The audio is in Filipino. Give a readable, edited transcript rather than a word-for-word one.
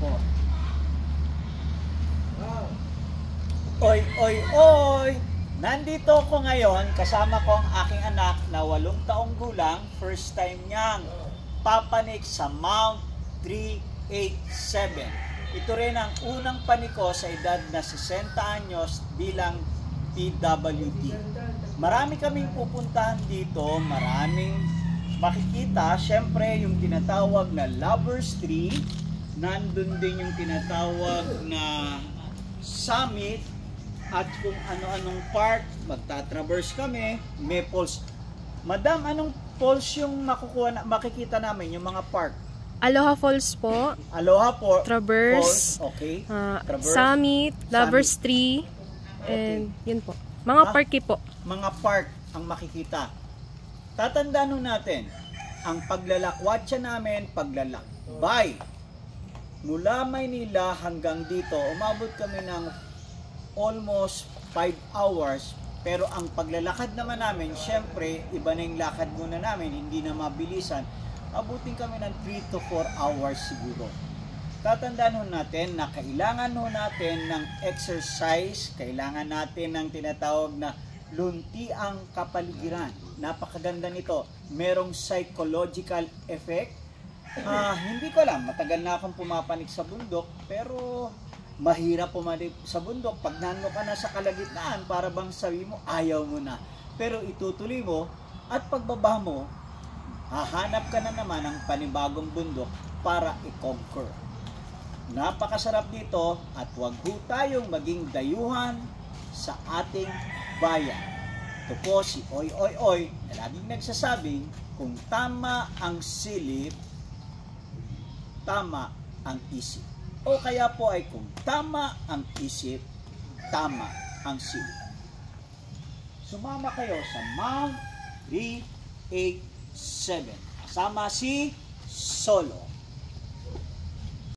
po. Oy, oy, oy! Nandito ako ngayon, kasama ko ang aking anak na 8 taong gulang, first time niyang papanik sa Mount 387. Ito rin ang unang paniko sa edad na 60 anyos bilang PWD. Marami kaming pupuntahan dito, maraming makikita. Siyempre, yung tinatawag na Lovers Tree, nandun din yung tinatawag na Summit, at kung ano-anong park, magta-traverse kami, may falls. Madam, anong falls yung makikita namin, yung mga park? Aloha Falls po. Aloha po. Traverse. Falls, okay. Traverse. Summit, Lovers Tree, and yun po. Mga park po. Mga park ang makikita. Tatandaan natin, ang paglalakwatsa namin, paglalakbay. Mula Maynila hanggang dito, umabot kami ng almost 5 hours. Pero ang paglalakad naman namin, syempre, iba na yung lakad muna namin, hindi na mabilisan. Abutin kami ng 3 to 4 hours siguro. Tatandaan natin na kailangan natin ng exercise, kailangan natin ng tinatawag na luntiang kapaligiran. Napakaganda nito. Merong psychological effect. Hindi ko alam, matagal na akong pumapanik sa bundok, pero mahirap pumanik sa bundok. Pag nando ka na sa kalagitnaan, para bang sabi mo, ayaw mo na. Pero itutuloy mo, at pagbaba mo, hahanap ka na naman ng panibagong bundok para i-conquer. Napakasarap dito, at huwag ho tayong maging dayuhan sa ating bayan. Ito po si Oy Oy Oy na laging nagsasabing, kung tama ang silip, tama ang isip. O kaya po ay kung tama ang isip, tama ang silip. Sumama kayo sa Mount 387. Kasama si Solo.